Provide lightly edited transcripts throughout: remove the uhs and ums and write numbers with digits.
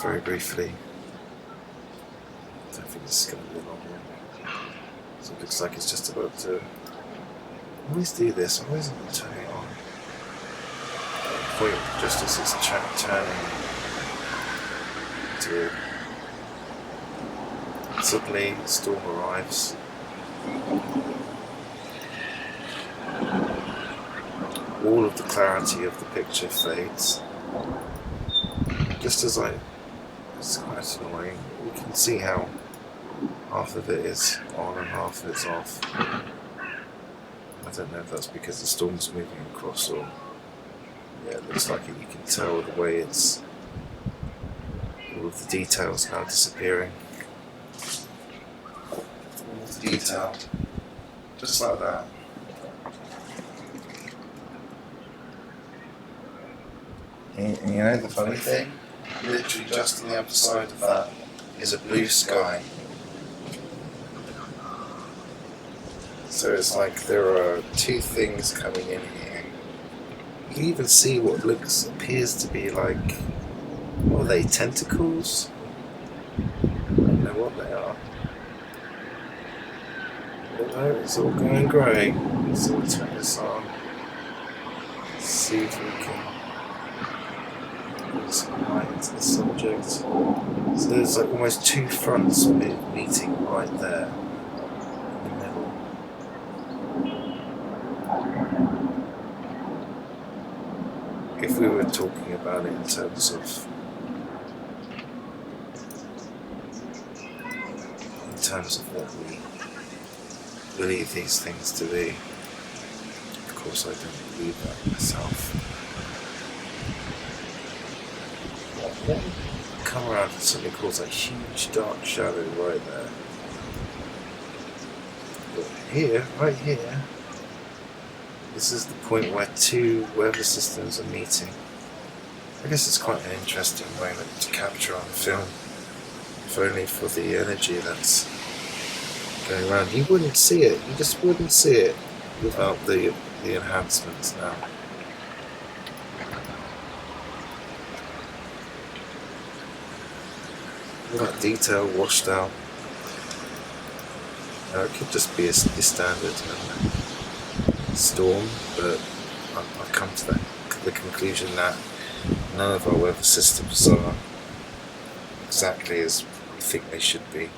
just very briefly. I don't think this is going to be a long one. So it looks like it's just about to. I always do this. I always want to turn it on. Point just as it's turning to. Suddenly, storm arrives. All of the clarity of the picture fades. Just as it's quite annoying. You can see how half of it is on and half of it's off. I don't know if that's because the storm's moving across or... Yeah, it looks like it. You can tell the way it's... all of the details now disappearing. All of the detail. Just like that. And you know the funny thing? Literally just on the other side of that is a blue sky. So it's like there are two things coming in here. You can even see what appears to be like, what are they, tentacles? I don't know what they are. Although it's all going grey. So we'll turn this on. Let's see if we can put some light into the subject. So there's like almost two fronts meeting right there. If we were talking about it in terms of what we believe these things to be, of course I don't believe that myself. Come around and suddenly cause a huge dark shadow right there. But here, right here, this is the point where two weather systems are meeting. I guess it's quite an interesting moment to capture on film, if only for the energy that's going around. You wouldn't see it, you just wouldn't see it without the enhancements now. All that detail washed out. Now it could just be a standard storm, but I've come to the conclusion that none of our weather systems are exactly as we think they should be.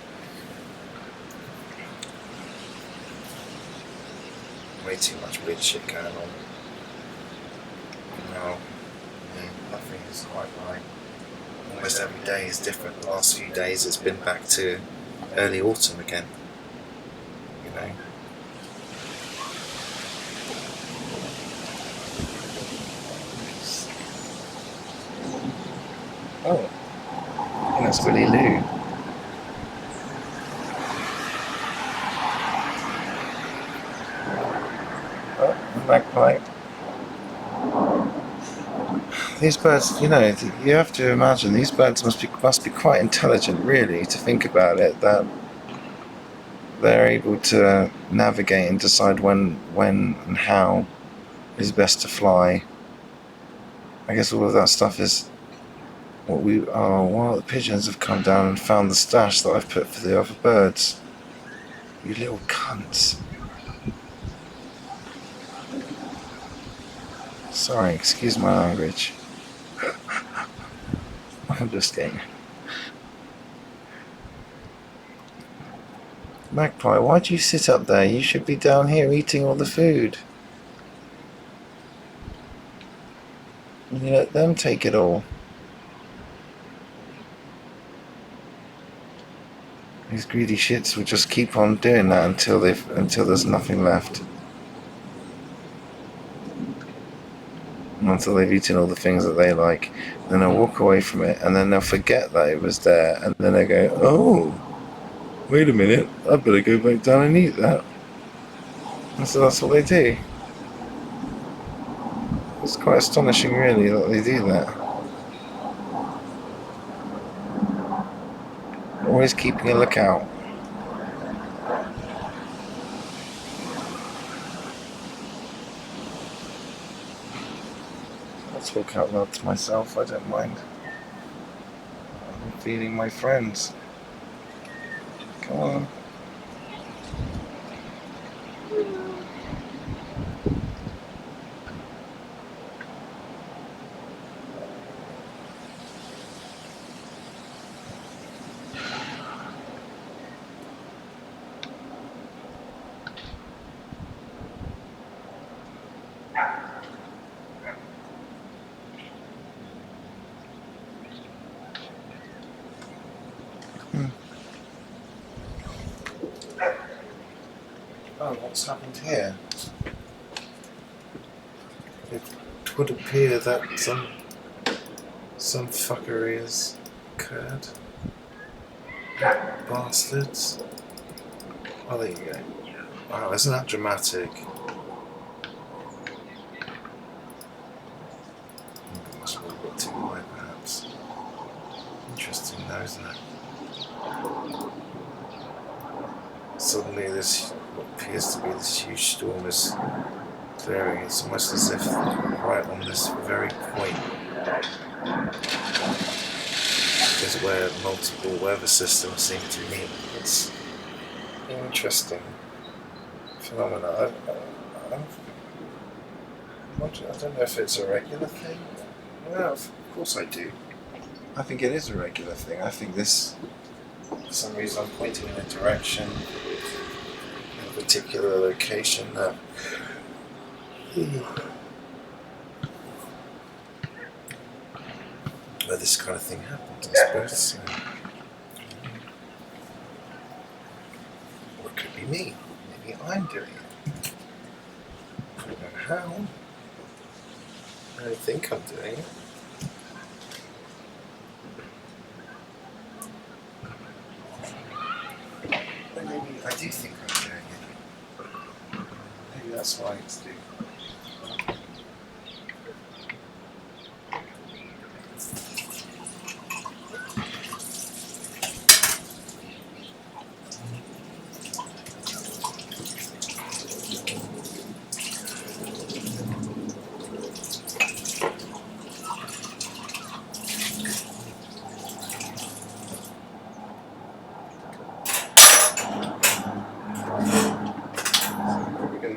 Way too much weird shit going on. No, nothing is quite right. Almost every day is different. The last few days it's been back to early autumn again. You know. Oh, I think that's Willie Lou. Oh, magpie. These birds, you know, you have to imagine these birds must be quite intelligent, really, to think about it. That they're able to navigate and decide when and how is best to fly. I guess all of that stuff is. Well, the pigeons have come down and found the stash that I've put for the other birds. You little cunts. Sorry, excuse my language. I'm just kidding. Magpie, why do you sit up there? You should be down here eating all the food. You let them take it all. These greedy shits will just keep on doing that until there's nothing left. Until they've eaten all the things that they like. Then they'll walk away from it and then they'll forget that it was there and then they'll go, oh, wait a minute, I better go back down and eat that. And so that's what they do. It's quite astonishing really that they do that. Always keeping a lookout. I'll talk out loud to myself, I don't mind. feeding my friends. Come on. Oh, what's happened here? It would appear that some fuckery has occurred. Bastards. Oh, there you go. Wow, isn't that dramatic? Must have got too high, perhaps. Interesting, though, isn't it? Suddenly, this what appears to be this huge storm is clearing. It's almost as if right on this very point is where multiple weather systems seem to meet. It's an interesting phenomena. I don't know if it's a regular thing. Well, of course I do. I think it is a regular thing. I think this, for some reason, I'm pointing in a direction, in a particular location that where this kind of thing happens, I suppose. So, or it could be me. Maybe I'm doing it. I don't know how. I don't think I'm doing it. But maybe I do think I'm doing it. Maybe that's why it's doing it.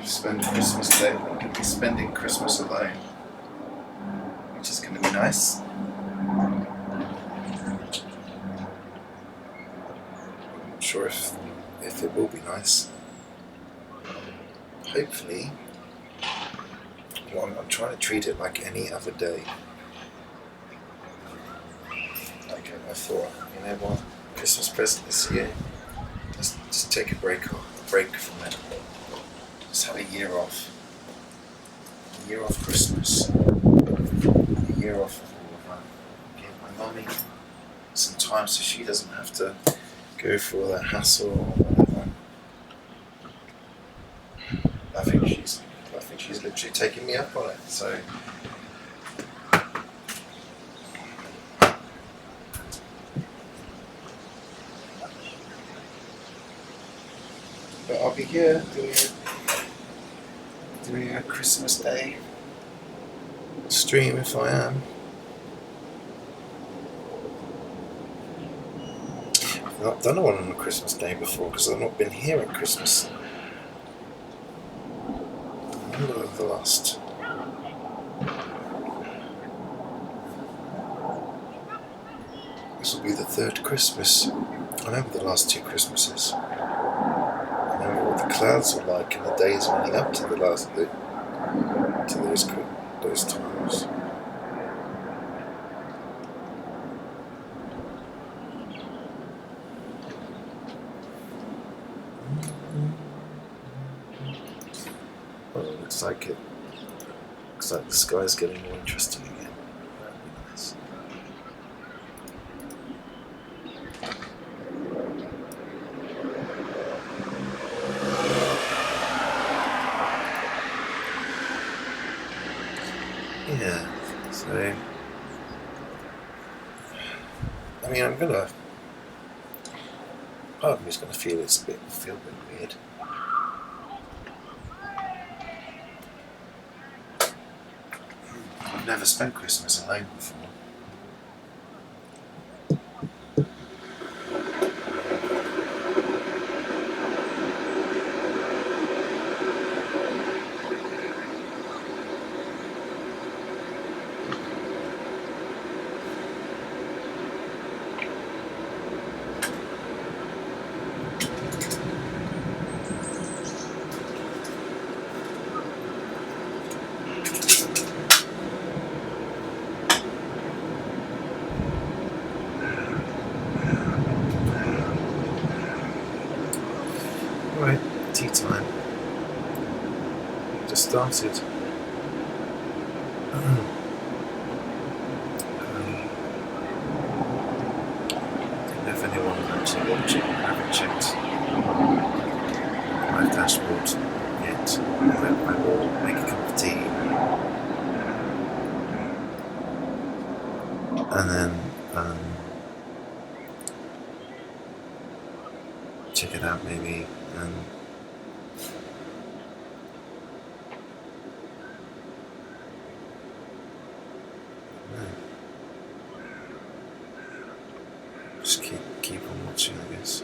Spend Christmas Day. I'm going to be spending Christmas alone, which is going to be nice. I'm not sure if it will be nice. Hopefully, well, I'm trying to treat it like any other day. Like I thought, you know what, Christmas present this year, just take a break from it. Just have a year off. A year off Christmas. A year off of all of that. Give my mummy some time so she doesn't have to go through all that hassle or whatever. I think she's literally taking me up on it, so but I'll be here doing a Christmas Day stream if I am. I've not done one on a Christmas Day before because I've not been here at Christmas. I remember the last. This will be the third Christmas. I remember the last two Christmases. I remember what the clouds were like in the days running up to those times. Well, it looks like the sky's getting more interesting again. That'd be nice. Yeah, so I mean, part of me's gonna feel a bit weird. I've never spent Christmas alone before. started. I don't know if anyone is actually watching. I haven't checked my dashboard yet. I will make a cup of tea and then check it out maybe, and just keep on watching, I guess.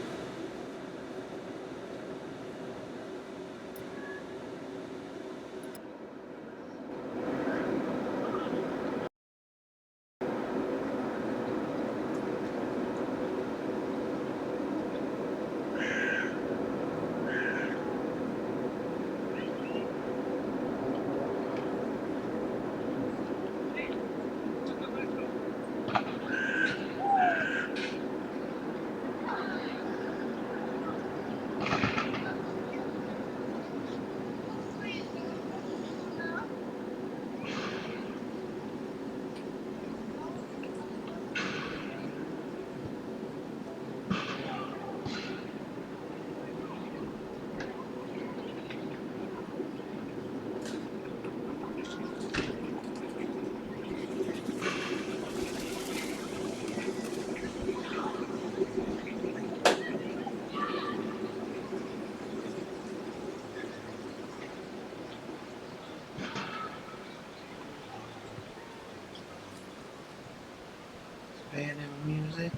Music,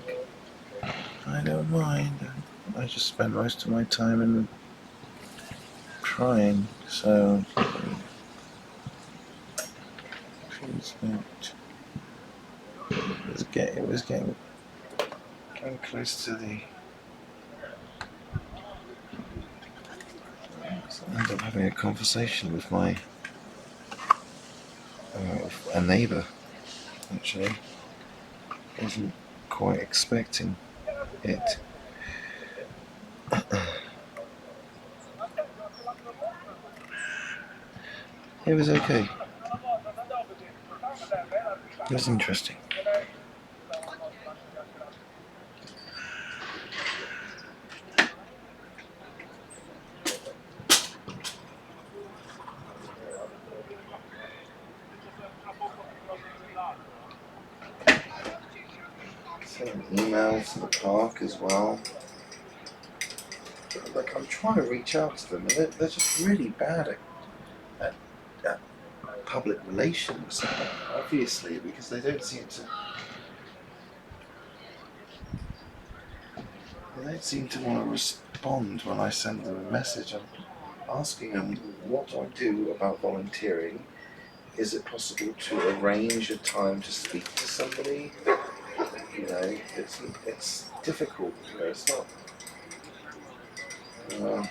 I don't mind. I just spend most of my time in trying, so please don't. It was getting close to the. I ended up having a conversation with my a neighbour. Actually, wasn't quite expecting it. It was okay. It was interesting. Sending emails to the park as well. Like, I'm trying to reach out to them, and they're just really bad at public relations, obviously, because they don't seem to want to respond when I send them a message. I'm asking them, what do I do about volunteering? Is it possible to arrange a time to speak to somebody? You know, it's difficult. You know, it's not. I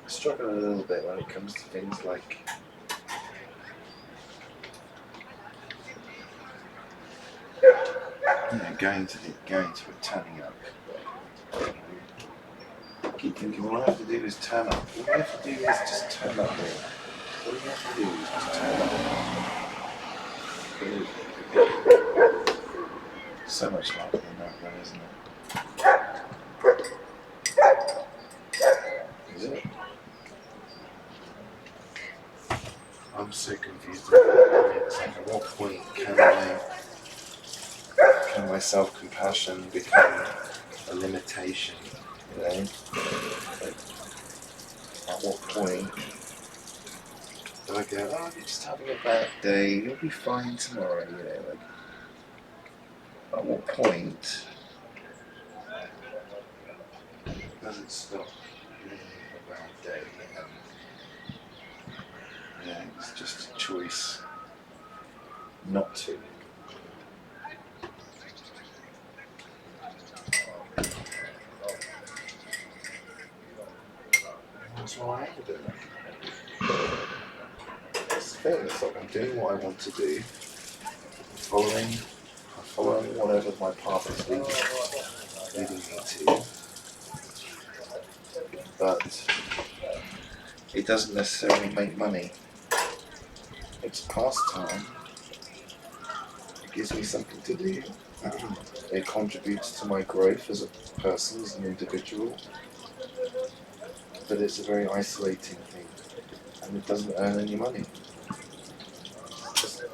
struggle a little bit when it comes to things like going to it, turning up. I keep thinking, all I have to do is turn up. All you have to do is just turn up there. All you have to do is just turn up. So much larger than that, though, isn't it? Is it? I'm so confused. It's like, at what point can my self-compassion become a limitation? You know? Like, at what point do I go, oh, you're just having a bad day, you'll be fine tomorrow, you know? Like, at what point does it stop being a bad day and it's just a choice not to? That's why I am doing it. That's the thing, it's like I'm doing what I want to do, following whatever my path is leading me to, but It doesn't necessarily make money. It's pastime. It gives me something to do. It contributes to my growth as a person, as an individual. But it's a very isolating thing, and it doesn't earn any money. Just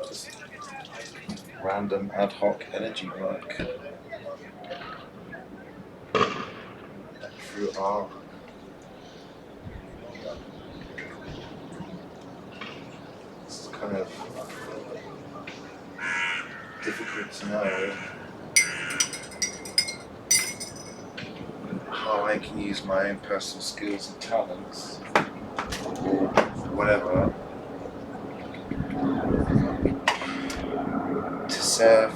random ad hoc energy work through art. It's kind of difficult to know how I can use my own personal skills and talents, or whatever, to serve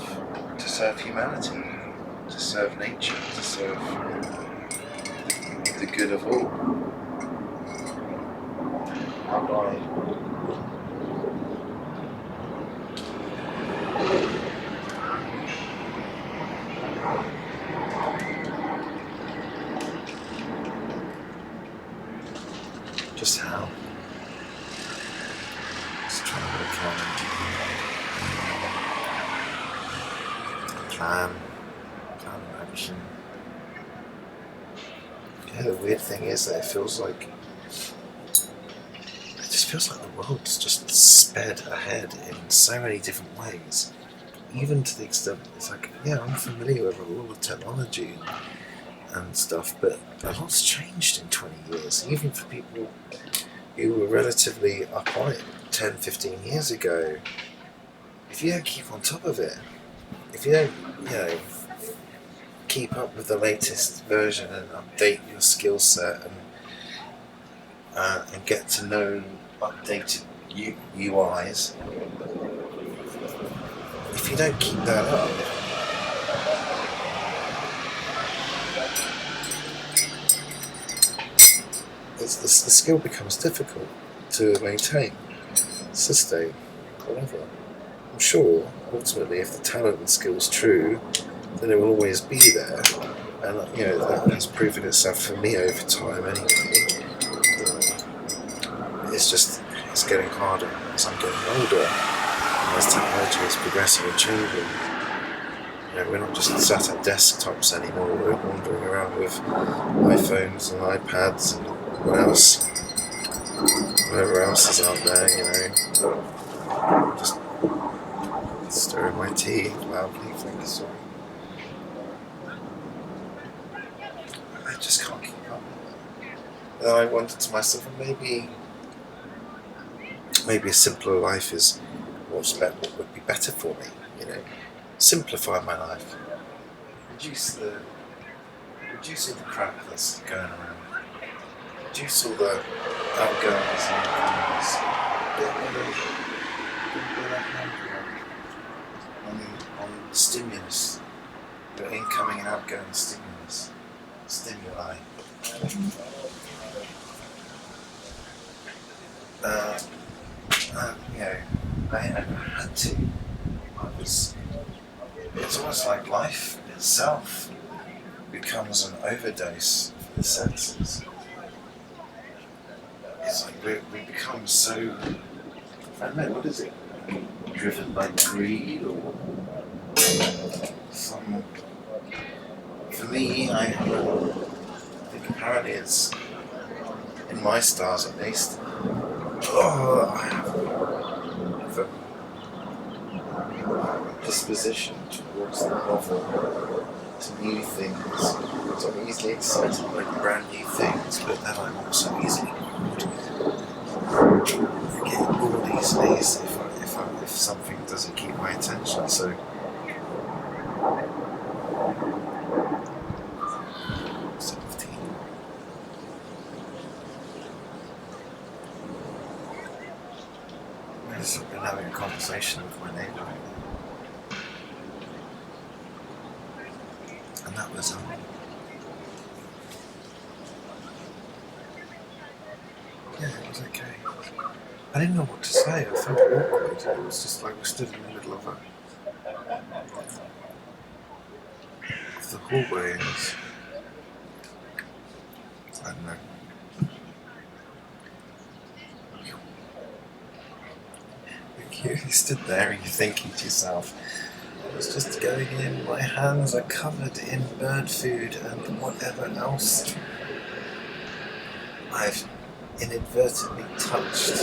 humanity, to serve nature, to serve the good of all. How do I just how? Just trying to work on plan of action. Yeah, the weird thing is that it just feels like the world's just sped ahead in so many different ways. Even to the extent it's like, yeah, I'm familiar with all the technology and stuff, but a lot's changed in 20 years, even for people who were relatively up on it 10, 15 years ago. If you don't keep on top of it, if you don't, keep up with the latest version and update your skill set and get to know updated UIs, if you don't keep that up, the skill becomes difficult to maintain, sustain, whatever. I'm sure, ultimately, if the talent and skill is true, then it will always be there. And, that has proven itself for me over time anyway. It's getting harder as I'm getting older, as technology is progressing and changing. We're not just sat at desktops anymore, we're wandering around with iPhones and iPads and whatever else is out there, just stirring my tea loudly, thank you, sorry. I just can't keep up with it. And I wondered to myself, maybe a simpler life is what would be better for me, simplify my life, reduce all the crap that's going around, reduce all the outgoings and incomings, get rid on stimulus, the incoming and outgoing stimuli. I had to. It's almost like life itself becomes an overdose for the senses. It's like we become so, I don't know, what is it? Driven by greed or some. For me, I think apparently it's in my stars at least. I have a disposition towards the novel, to new things. So I'm easily excited by brand new things, but then I'm also easily bored. I get bored easily if something doesn't keep my attention. So I've been having a conversation with my neighbour, and that was it was okay. I didn't know what to say. I felt awkward. It was just like we stood in the middle of the hallway, and I don't know. You stood there and you're thinking to yourself, I was just going in, my hands are covered in bird food and whatever else I've inadvertently touched.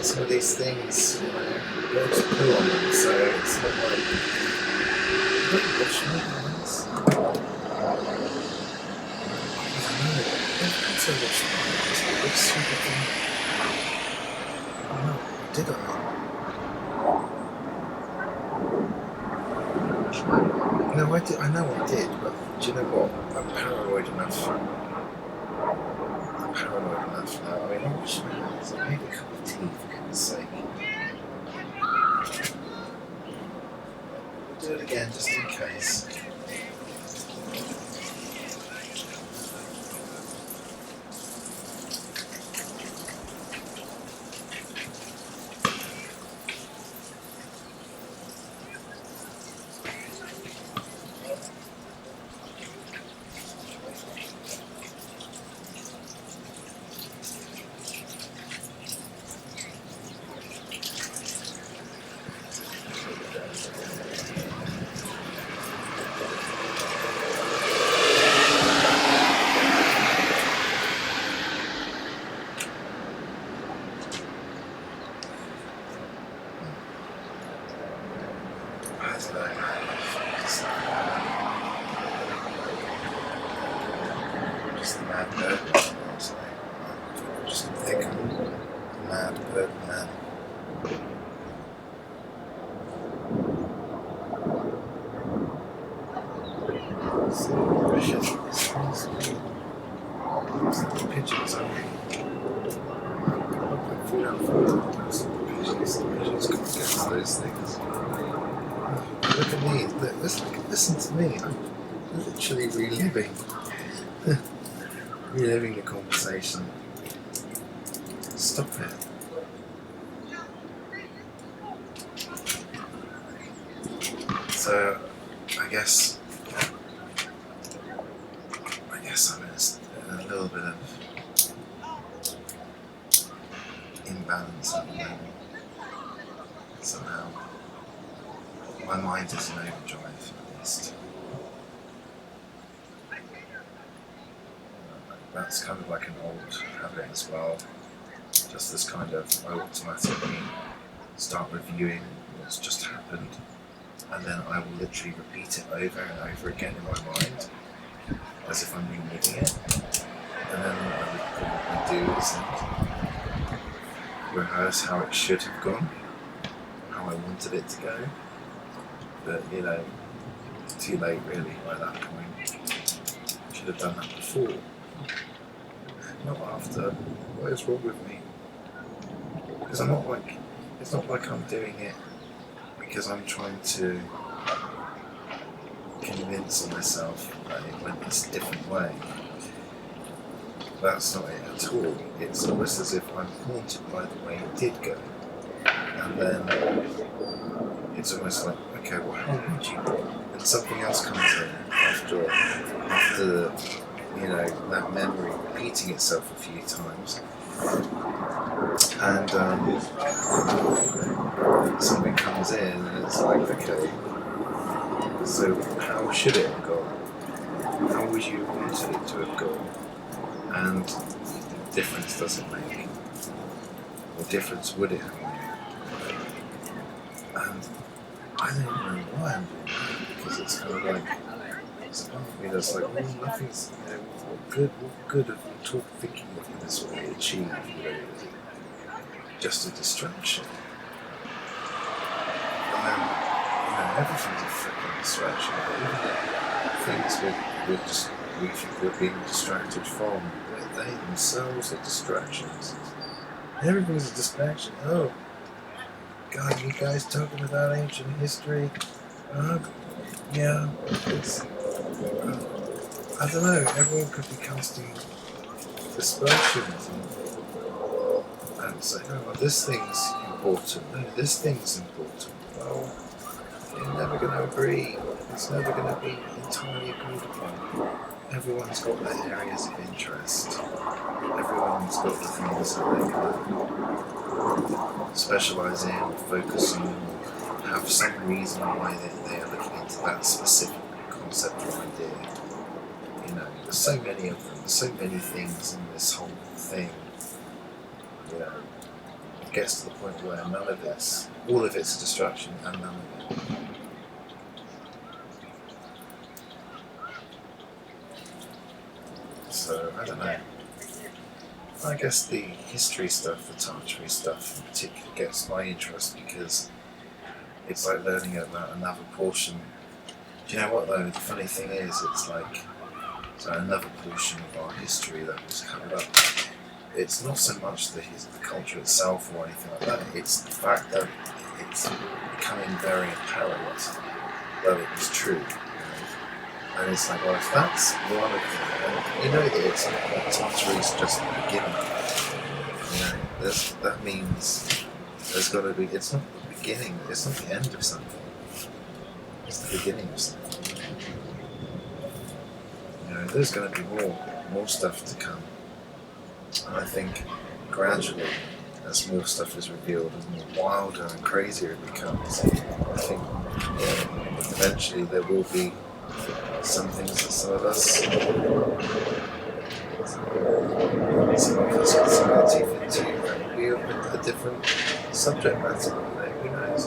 Some of these things, birds poo on them, so it's not like, don't wash my hands. Of course I washed my hands, which stupid thing. Oh no, did I? No, I did. I know I did, but do you know what? I'm paranoid enough. I'm paranoid enough now. I mean, I washed my hands. I made a cup of tea, for goodness sake. We'll do it again, just in case. Just the mad bird man, honestly. Just think I'm the mad bird man. So delicious. It's the pigeons, aren't they? Food out for the pigeons. The pigeons can't get to those things. Look at me, listen to me, I'm literally reliving the conversation. Stop it. So, I guess I'm in a little bit of imbalance at the moment. Somehow. My mind is in overdrive, at least. That's kind of like an old habit as well. Just this kind of, I automatically start reviewing what's just happened, and then I will literally repeat it over and over again in my mind, as if I'm reliving it. And then what I would probably do is rehearse how it should have gone, how I wanted it to go. But, you know, too late really by that point. Should have done that before. Not after. What is wrong with me? Because it's not like I'm doing it because I'm trying to convince myself that it went this different way. That's not it at all. It's almost as if I'm haunted by the way it did go. And then it's almost like, okay, well, how would you? And something else comes in after you know, that memory repeating itself a few times, and something comes in, and it's like, okay, so how should it have gone? How would you want it to have gone? And difference does it make? What difference would it have made? And I don't even know why I'm doing that, because it's kind of like, it's a part of me that's like, well, nothing's, you know, what good of thinking of in this way achieved, you know, is it just a distraction? And then, you know, everything's a freaking distraction, but even the things we think we're being distracted from, they themselves are distractions. Everything's a distraction. Oh, God, you guys talking about ancient history? Yeah, it's, I don't know, everyone could be casting aspersions and say, oh, well, this thing's important, no, this thing's important. Well, you're never going to agree, it's never going to be entirely agreed upon. Everyone's got their areas of interest, everyone's got the things that they can specialise in or focus on or have some reason why they are looking into that specific concept or idea. You know, there's so many of them, there's so many things in this whole thing. You know, it gets to the point where none of it's, all of it's destruction and none of it. So, I don't know. I guess the history stuff, the Tartary stuff in particular gets my interest because it's like learning about another portion. Do you know what though? The funny thing is, it's like another portion of our history that was covered up. It's not so much the culture itself or anything like that, it's the fact that it's becoming very apparent that it was true. And it's like, well, if that's one of them, and you know that it's that Tartary is just the beginning. You know, that means there's got to be. It's not the beginning. It's not the end of something. It's the beginning of something. You know, there's going to be more stuff to come. And I think gradually, as more stuff is revealed, as more wilder and crazier it becomes, I think eventually there will be some things that some of us can sink our teeth into. That will be a different subject matter. You know, who knows?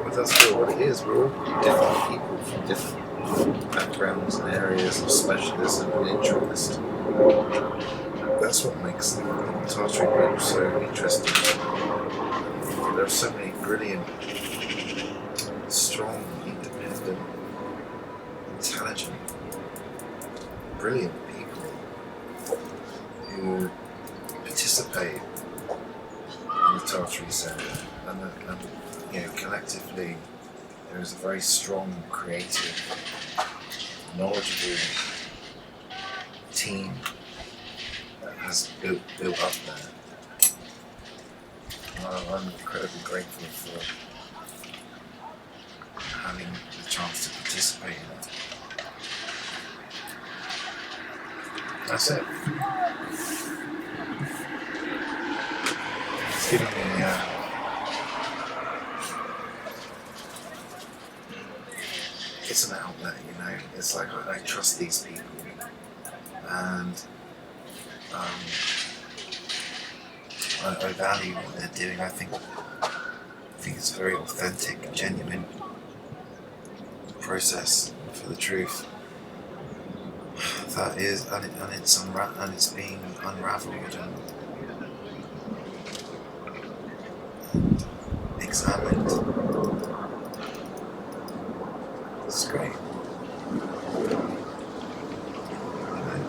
But that's still what it is. We're all different people from different backgrounds and areas of specialism and interest. That's what makes the Tartary group so interesting. There are so many brilliant, strong, independent, intelligent, brilliant people who participate in the Tartary Centre, and you know, collectively there is a very strong, creative, knowledgeable team that has built up there. I'm incredibly grateful for having the chance to participate in it. That's it. It's giving me it's an outlet, you know. It's like I trust these people, and I value what they're doing. I think it's a very authentic, genuine process for the truth. That is, and it's being unravelled and examined. It's great.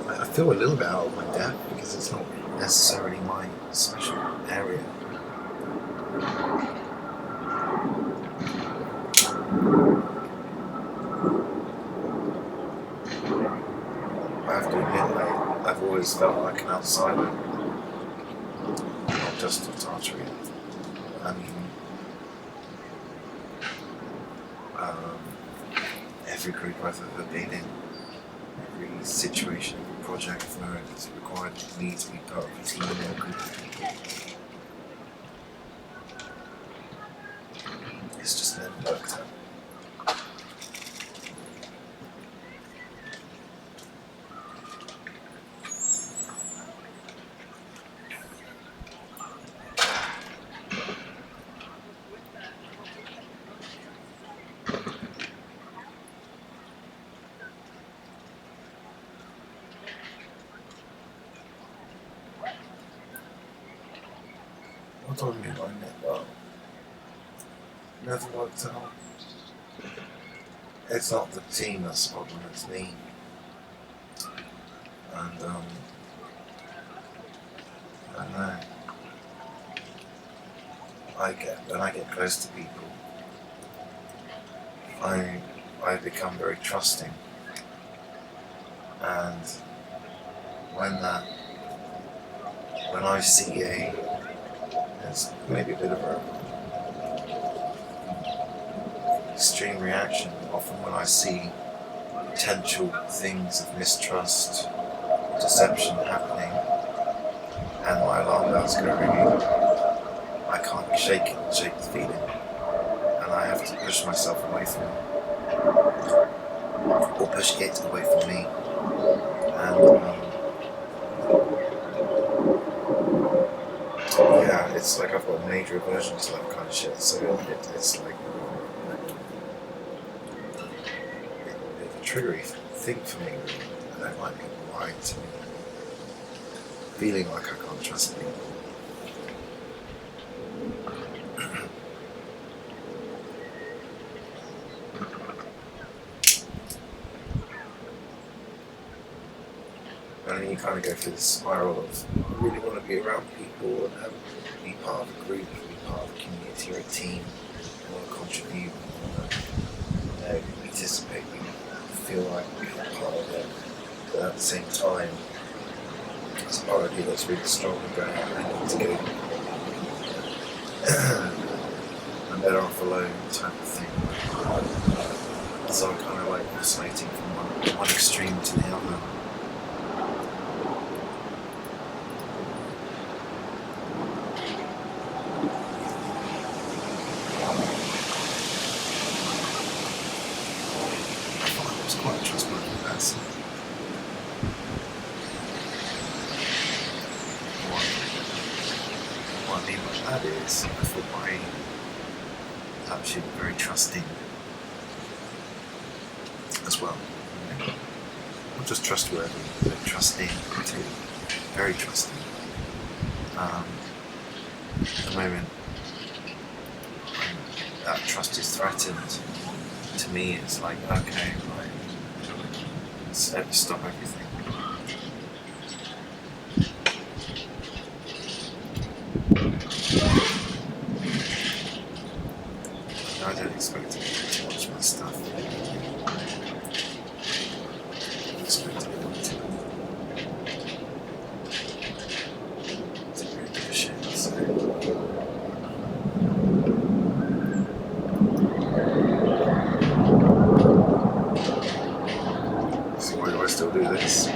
I feel a little bit out of my depth because it's not necessarily my special area. I have to admit, I've always felt like an outsider, not just of Tartary. I mean, every group I've ever been in, every situation, every project where it's required me to be part of a team or a group of people, it's just never worked out. What do I mean by network? Never worked out. It's not the team that's the problem, it's me. And I don't know. When I get close to people, I become very trusting. And when I see there's maybe a bit of a extreme reaction. Often when I see potential things of mistrust, deception happening, and my alarm bells go ringing, I can't shake the feeling, and I have to push myself away from it, or push it away from me. And yeah, it's like I've got a major aversion to that kind of shit. So it's like it's a triggery thing for me. I don't like people lying to me, feeling like I can't trust people. And then you kind of go through this spiral of I really want to be around people and be part of a group, be part of a community or a team. I want to contribute, I want to participate, feel like I'm part of it. But at the same time, it's a part of you that's really strong and going, I need to go. I'm better off alone type of thing. So I'm kind of like oscillating from one extreme to the other. Quite a trustworthy person. What I mean by that is, I thought I was actually very trusting as well. Not just trustworthy, but trusting too. Very trusting. At the moment, when that trust is threatened, to me it's like, okay, right. Stop everything. I don't expect to get too much of my stuff. I expect to be to really give a shit. So why do I still do this? I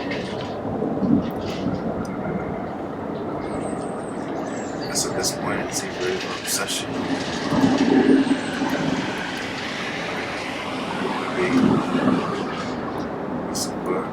guess at this point it's either an obsession maybe some work.